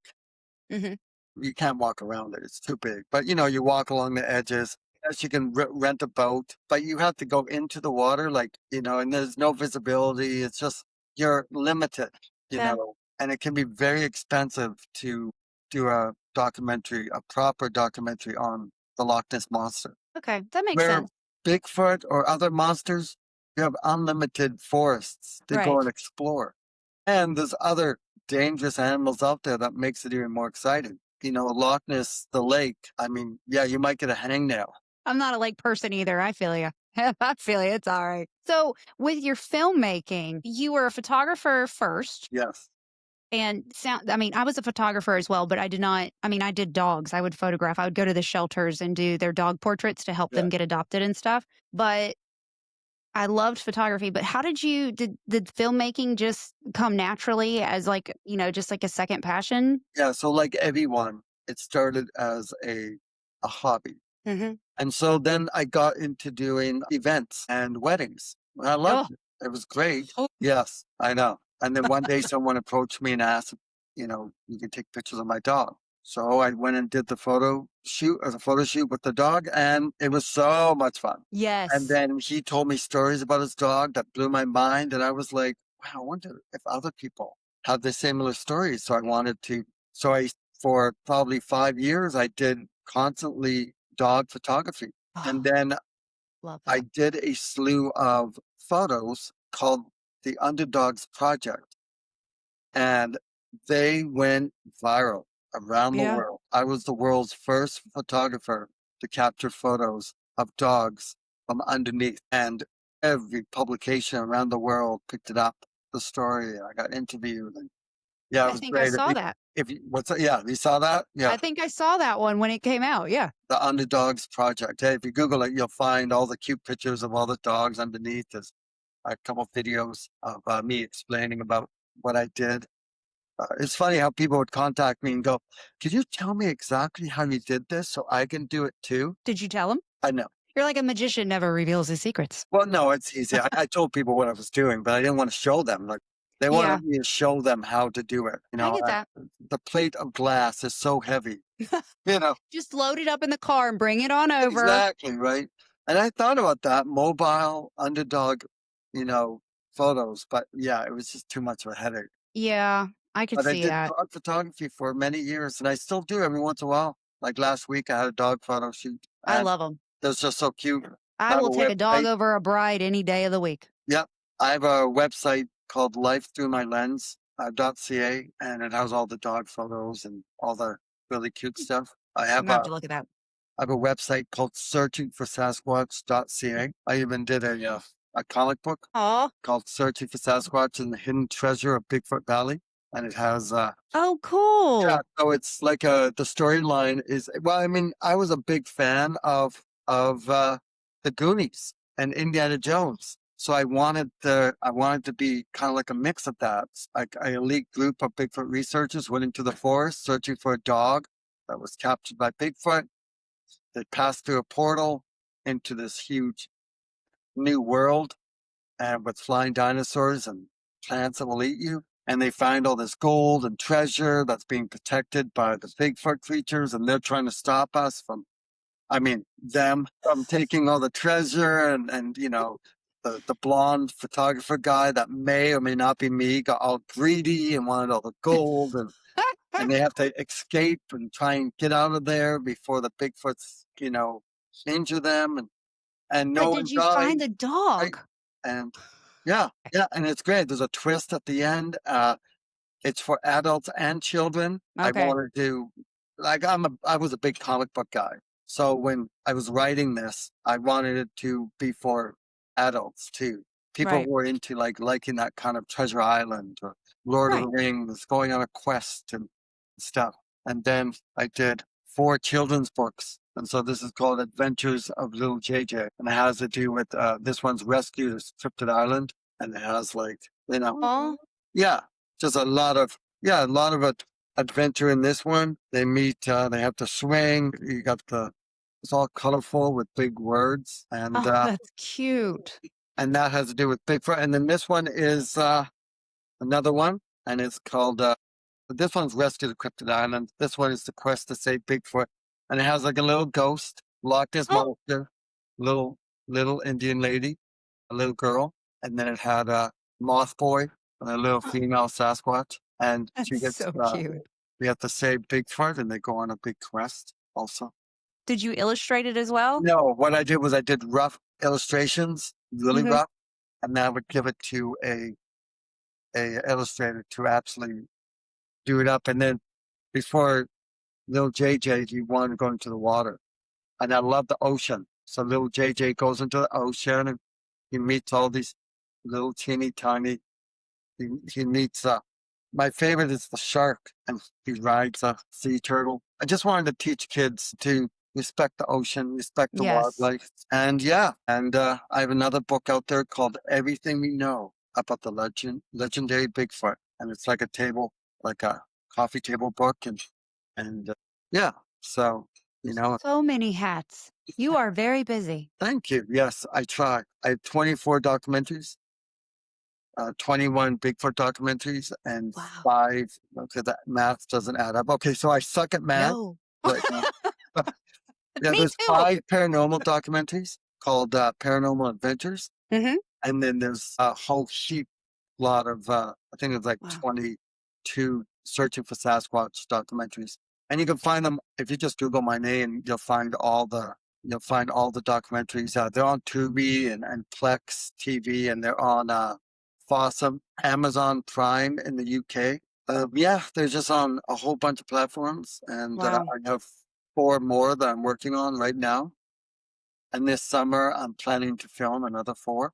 Hmm. You can't walk around it. It's too big. But you walk along the edges. Yes, you can rent a boat, but you have to go into the water, and there's no visibility. It's just you're limited, Yeah. and it can be very expensive to do a proper documentary on the Loch Ness monster. Okay. That makes Where sense. Bigfoot or other monsters, you have unlimited forests to go Right. and explore. And there's other dangerous animals out there that makes it even more exciting. Loch Ness, the lake. I mean, yeah, you might get a hangnail. I'm not a lake person either. I feel you. I feel you. It's all right. So, with your filmmaking, you were a photographer first. Yes. And I mean, I was a photographer as well, but I did not, I mean, I did dogs. I would photograph, I would go to the shelters and do their dog portraits to help Yeah. them get adopted and stuff. But I loved photography. But how did filmmaking just come naturally as just like a second passion? Yeah. So like everyone, it started as a hobby. Hmm. And so then I got into doing events and weddings. And I Oh, loved it. It was great. Yes, I know. And then one day someone approached me and asked, you can take pictures of my dog. So I went and did the photo shoot as a photo shoot with the dog, and it was so much fun. And Yes. then he told me stories about his dog that blew my mind, and I was like, wow, I wonder if other people have the similar stories. So I wanted to. So I, for probably 5 years, I did constantly dog photography, and Oh, then love I that. did a slew of photos called the Underdogs Project, and they went viral around the Yeah. world. I was the world's first photographer to capture photos of dogs from underneath, and every publication around the world picked it up. The story, I got interviewed, and yeah, it I was think I great. saw that. If you, what's that? Yeah, you saw that? Yeah, I think I saw that one when it came out. Yeah. the Underdogs Project. Hey, if you Google it, you'll find all the cute pictures of all the dogs underneath. There's a couple videos of me explaining about what I did. It's funny how people would contact me and go, "Could you tell me exactly how you did this so I can do it too?" Did you tell him? I know. You're like a magician never reveals his secrets. Well, no, it's easy. I told people what I was doing, but I didn't want to show them. Like they Yeah, wanted me to show them how to do it. I get that. The plate of glass is so heavy. You know, Just load it up in the car and bring it on over. exactly right. And I thought about that mobile underdog, you know, photos, but yeah, it was just too much of a headache. Yeah, I could But I see did that. dog photography for many years, and I still do every once in a while. Like last week, I had a dog photo shoot, I and love them. it was just so cute. I I have a will take a dog website. over a bride any day of the week. Yep, I have a website called Life Through My Lens .ca, and it has all the dog photos and all the really cute stuff. I'm gonna have to look at that. I have a website called Searching for Sasquatch.ca. I even did a comic book Oh, called Searching for Sasquatch and the Hidden Treasure of Bigfoot Valley, and it has oh, yeah, cool. so it's like the storyline is, well, I mean, I was a big fan of the Goonies and Indiana Jones. So I wanted to be kind of like a mix of that. Like an elite group of Bigfoot researchers went into the forest searching for a dog that was captured by Bigfoot. They passed through a portal into this huge new world and with flying dinosaurs and plants that will eat you. And they find all this gold and treasure that's being protected by the Bigfoot creatures, and they're trying to stop us from, I mean, them from taking all the treasure. And you know, the blonde photographer guy that may or may not be me got all greedy and wanted all the gold, and they have to escape and try and get out of there before the Bigfoots, you know, injure them, and no But one did you died. find the Right? dog? And yeah, yeah, and it's great. There's a twist at the end. It's for adults and children. I Okay, wanted to, like, I was a big comic book guy. So when I was writing this, I wanted it to be for adults too. People right, who are into liking that kind of Treasure Island or Lord of the right. Rings, going on a quest and stuff. And then I did 4 children's books. And so this is called Adventures of Little JJ. And it has to do with this one's rescue, this trip to the island. And it has like, you know, Oh, yeah, just a lot of adventure in this one. They meet, they have to swing. You got it's all colorful with big words. oh, that's cute. And that has to do with Bigfoot. And then this one is, another one. And it's called, this one's Rescue the Cryptid Island. This one is the quest to save Bigfoot. And it has like a little ghost, Loch Ness Oh, monster, little, little Indian lady, a little girl. And then it had a moth boy and a little female Sasquatch. And she that's gets, so cute. we have to save Bigfoot and they go on a big quest also. Did you illustrate it as well? No, what I did was I did rough illustrations, really Mhm. rough, and then I would give it to a illustrator to actually do it up. And then before little JJ, he wanted to go into the water. And I love the ocean. So little JJ goes into the ocean and he meets all these little teeny tiny, he meets, my favorite is the shark and he rides a sea turtle. I just wanted to teach kids to respect the ocean, respect the Yes. wildlife. And yeah, and I have another book out there called Everything We Know about the legendary Bigfoot. And it's like a table, like a coffee table book. And yeah, so, you know, So many hats. You are very busy. thank you. Yes, I try. I have 24 documentaries 21 Bigfoot documentaries and Wow. 5. Okay, that math doesn't add up. Okay, so I suck at math No. right now. Yeah, Me there's too. 5 paranormal documentaries called Paranormal Adventures. Hmm. And then there's a whole heap lot of, I think it's like Wow. 22 searching for Sasquatch documentaries. And you can find them if you just Google my name, you'll find all the documentaries. They're on Tubi and Plex TV, and they're on Fossum, Amazon Prime in the UK. Yeah, they're just on a whole bunch of platforms. And Wow. I have 4 more that I'm working on right now. And this summer, I'm planning to film another 4.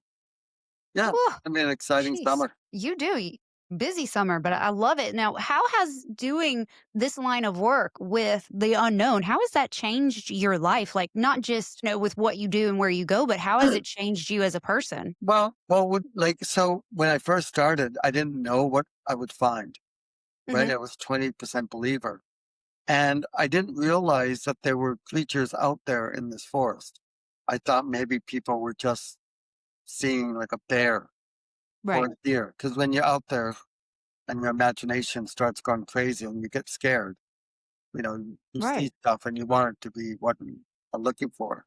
Yeah, Whew. I mean, an exciting Jeez. summer. You do. Busy summer, but I love it. Now, how has doing this line of work with the unknown, how has that changed your life? Like, not just, with what you do and where you go, but how has it changed you as a person? So when I first started, I didn't know what I would find, right? Hmm. I was 20% believer. And I didn't realize that there were creatures out there in this forest. I thought maybe people were just seeing like a bear or Right. a deer. Because when you're out there and your imagination starts going crazy and you get scared, you see Right. stuff and you want it to be what you are looking for.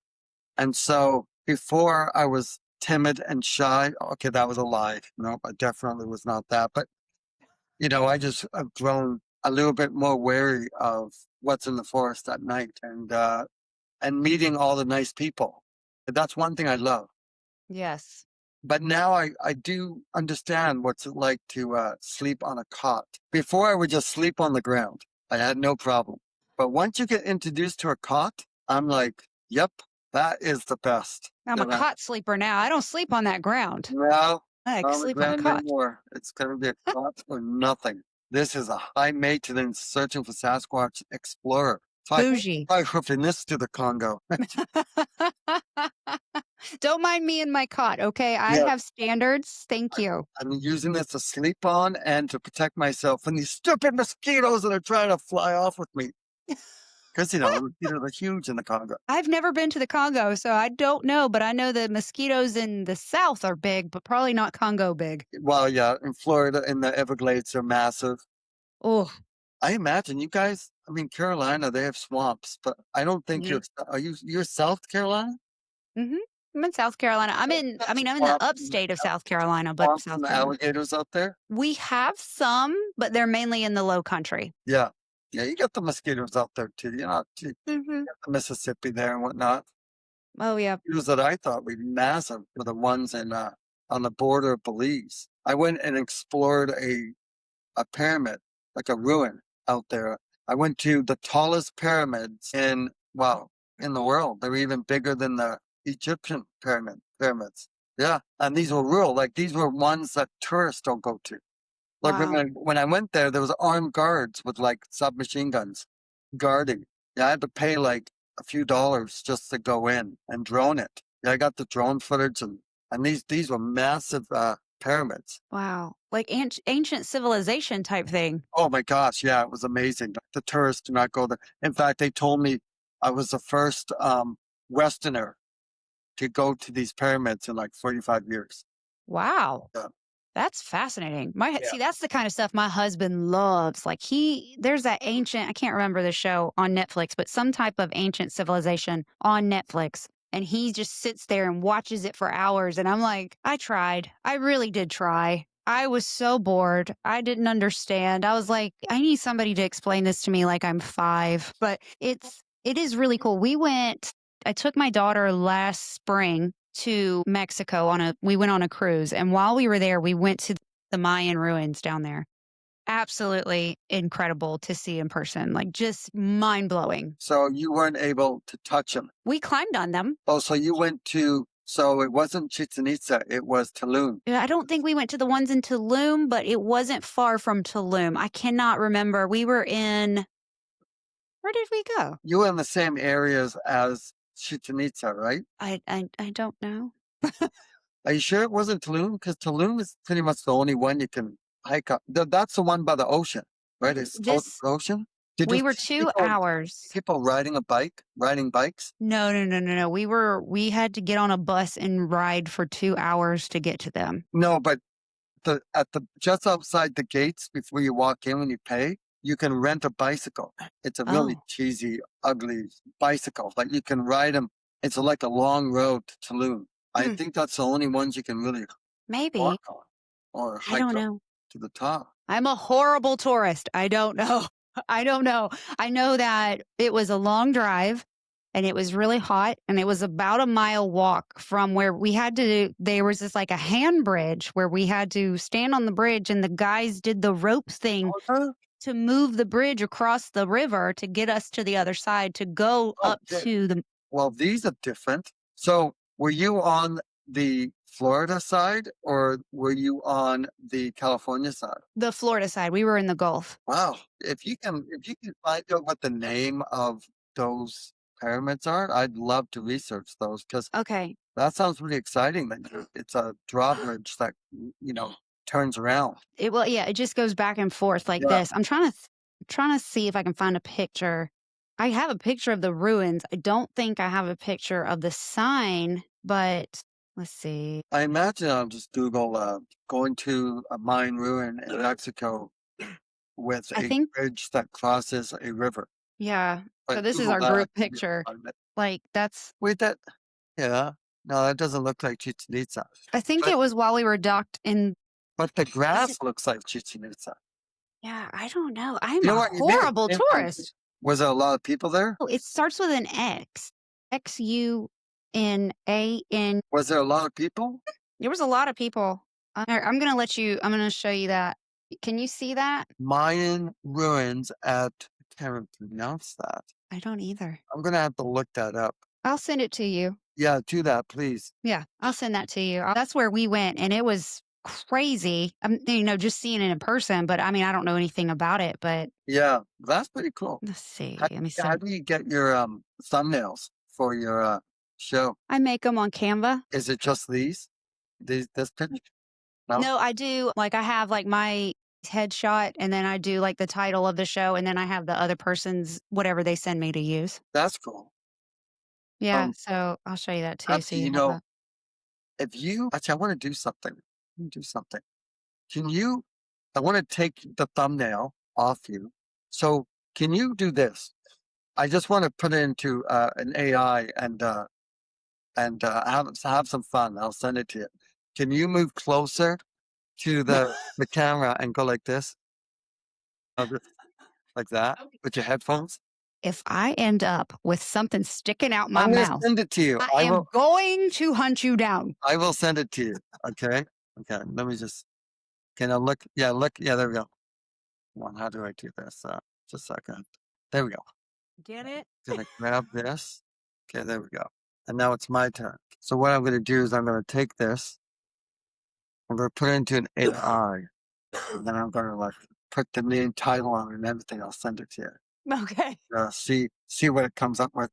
And so before I was timid and shy. Okay, that was a lie. No, I definitely was not that. But, I've grown a little bit more wary of what's in the forest at night and meeting all the nice people. That's one thing I love. Yes. But now I do understand what's it like to sleep on a cot. Before I would just sleep on the ground. I had no problem. But once you get introduced to a cot, I'm like, yep, that is the best. I'm a cot sleeper now. I don't sleep on that ground. No, I not on the sleep on a ground cot. anymore. It's going to be a cot or nothing. This is a high maintenance searching for Sasquatch explorer. Bougie. Try hoofing this to the Congo. Don't mind me in my cot, okay? I Yeah, have standards. Thank you. I'm using this to sleep on and to protect myself from these stupid mosquitoes that are trying to fly off with me. Because, the mosquitoes are huge in the Congo. I've never been to the Congo, so I don't know, but I know the mosquitoes in the South are big, but probably not Congo big. Well, yeah, in Florida, in the Everglades, are massive. Oh, I imagine you guys, I mean, Carolina, they have swamps, but I don't think yeah. you're South Carolina? Hmm. I'm in South Carolina. I'm in the Swamps and upstate of South Carolina, but swamps South and Carolina. alligators out there? We have some, but they're mainly in the low country. Yeah. Yeah, you got the mosquitoes out there too. You Hmm. got the Mississippi there and whatnot. Oh, yeah. Mosquitoes that I thought were massive were the ones on the border of Belize. I went and explored a pyramid, like a ruin out there. I went to the tallest pyramids in the world. They were even bigger than the Egyptian pyramids. Yeah. And these were real, like these were ones that tourists don't go to. Like Wow. when I went there was armed guards with like submachine guns guarding. Yeah, I had to pay like a few dollars just to go in and drone it. Yeah, I got the drone footage and these were massive pyramids. Wow. Like ancient civilization type thing. Oh my gosh, yeah, it was amazing. The tourists do not go there. In fact, they told me I was the first Westerner to go to these pyramids in like 45 years. Wow. Yeah. That's fascinating. Yeah. See, that's the kind of stuff my husband loves. Like there's that ancient, I can't remember the show on Netflix, but some type of ancient civilization on Netflix. And he just sits there and watches it for hours. And I'm like, I tried. I really did try. I was so bored. I didn't understand. I was like, I need somebody to explain this to me like I'm 5. But it is really cool. I took my daughter last spring to Mexico we went on a cruise. And while we were there, we went to the Mayan ruins down there. Absolutely incredible to see in person, like just mind blowing. So you weren't able to touch them. We climbed on them. Oh, so so it wasn't Chichen Itza, it was Tulum. I don't think we went to the ones in Tulum, but it wasn't far from Tulum. I cannot remember. Where did we go? You were in the same areas as Chichen Itza, right? I don't know. Are you sure it wasn't Tulum? Because Tulum is pretty much the only one you can hike up. That's the one by the ocean, right? It's close to the ocean. Did you We were see 2 hours. people riding bikes? No. We had to get on a bus and ride for 2 hours to get to them. No, but the just outside the gates before you walk in when you pay, you can rent a bicycle. It's a really Oh, cheesy, ugly bicycle, but you can ride them. It's like a long road to Tulum. I hmm, think that's the only ones you can really maybe. walk on or I hike don't up know. to the top. I'm a horrible tourist. I don't know. I don't know. I know that it was a long drive and it was really hot and it was about a mile walk from where we had to there was this like a hand bridge where we had to stand on the bridge and the guys did the rope thing Oh, to move the bridge across the river to get us to the other side to go oh, up to well, these are different. So, were you on the Florida side or were you on the California side? the Florida side. We were in the Gulf. Wow. If you can find out what the name of those pyramids are, I'd love to research those because Okay. that sounds really exciting. That it's a drawbridge that turns around. Yeah, it just goes back and forth like Yeah. this. I'm trying to see if I can find a picture. I have a picture of the ruins. I don't think I have a picture of the sign, but let's see. I imagine I'll just Google going to a mine ruin in Mexico with I a think bridge that crosses a river. yeah. So But this is Google our that. group picture. Like that's Wait, yeah. No, that doesn't look like Chichen Itza. I think But it was while we were docked in but the is it grass looks like Chichen Itza. yeah, I don't know. I'm You know a what? You may have horrible came from. tourist. Was there a lot of people there? Oh, it starts with an X. XUNAN. Was there a lot of people? There was a lot of people. I'm going to show you that. Can you see that? Mayan ruins at I can't pronounce that. I don't either. I'm gonna have to look that up. I'll send it to you. Yeah, do that, please. Yeah, I'll send that to you. That's where we went, and it was crazy. Just seeing it in person. But I mean, I don't know anything about it. But Yeah, that's pretty cool. let's see. How, Let me how send. do you get your thumbnails for your show? I make them on Canva. Is it just this picture? No? No, I do. Like I have like my headshot, and then I do like the title of the show, and then I have the other person's whatever they send me to use. That's cool. Yeah, Um, so I'll show you that too. So actually, you have that. if you actually, I want to do something. Let me do something. Can you? I want to take the thumbnail off you. So can you do this? I just want to put it into an AI and have some fun. I'll send it to you. Can you move closer to the camera and go like this, just like that, with your headphones? If I end up with something sticking out my I'm gonna mouth, send it to you. I I am will. going to hunt you down. I will send it to you. Okay. Okay. Let me just. Can I look? Yeah. Look. Yeah. There we go. Come on. How do I do this? Just a second. There we go. Get it? Gonna grab this. Okay. There we go. And now it's my turn. So what I'm gonna do is I'm gonna take this. I'm gonna put it into an AI, and then I'm gonna like put the main title on it and everything. I'll send it to you. Okay. See what it comes up with.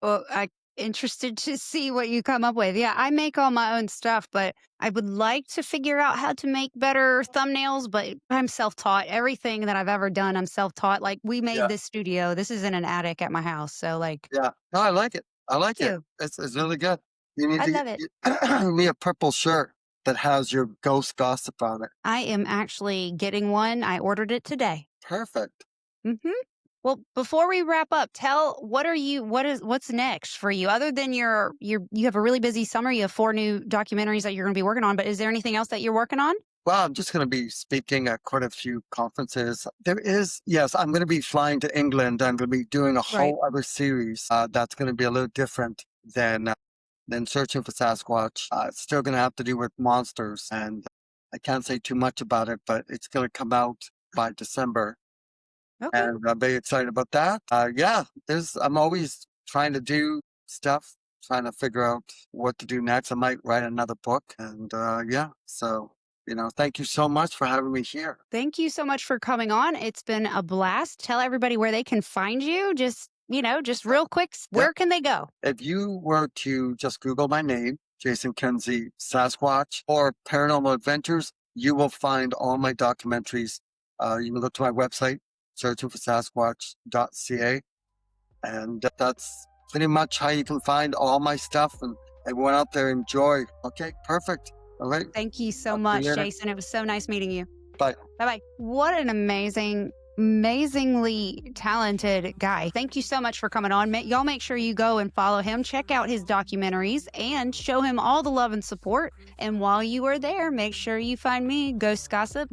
Well, I interested to see what you come up with. Yeah, I make all my own stuff, but I would like to figure out how to make better thumbnails, but I'm self-taught. Everything that I've ever done, I'm self-taught. Like we made Yeah. this studio. This is in an attic at my house. So like Yeah. No, I like it. I like thank it. you. It's really good. You need I to love it. get me a purple shirt that has your ghost gossip on it. I am actually getting one. I ordered it today. Perfect. Mhm. Well, before we wrap up, what's next for you other than you have a really busy summer. You have 4 new documentaries that you're going to be working on, but is there anything else that you're working on? Well, I'm just going to be speaking at quite a few conferences. Yes, I'm going to be flying to England. I'm going to be doing a Right. whole other series that's going to be a little different than Searching for Sasquatch. It's still going to have to do with monsters, and I can't say too much about it, but it's going to come out by December. Okay. And I'm very excited about that. I'm always trying to do stuff, trying to figure out what to do next. I might write another book. And so, thank you so much for having me here. Thank you so much for coming on. It's been a blast. Tell everybody where they can find you. Just real quick, where can they go? If you were to just Google my name, Jason Kenzie Sasquatch or Paranormal Adventures, you will find all my documentaries. You can look to my website, searchingforsasquatch.ca. And that's pretty much how you can find all my stuff. And everyone out there enjoy. Okay, perfect. All right. Thank you so Talk to you much, later. Jason. It was so nice meeting you. Bye. Bye-bye. What an amazingly talented guy. Thank you so much for coming on. Y'all make sure you go and follow him, check out his documentaries, and show him all the love and support. And while you are there, make sure you find me, Ghost Gossip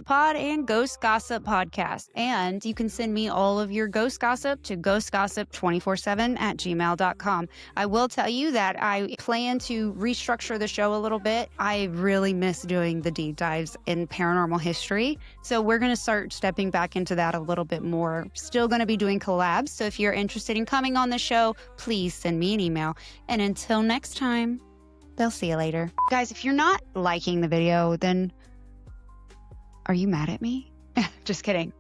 Pod, and Ghost Gossip Podcast. And you can send me all of your ghost gossip to ghostgossip247@gmail.com. I will tell you that I plan to restructure the show a little bit. I really miss doing the deep dives in paranormal history. So we're going to start stepping back into that a little bit more. Still going to be doing collabs. So if you're interested in coming on the show, please send me an email. And until next time, they'll see you later. Guys, if you're not liking the video, then are you mad at me? Just kidding.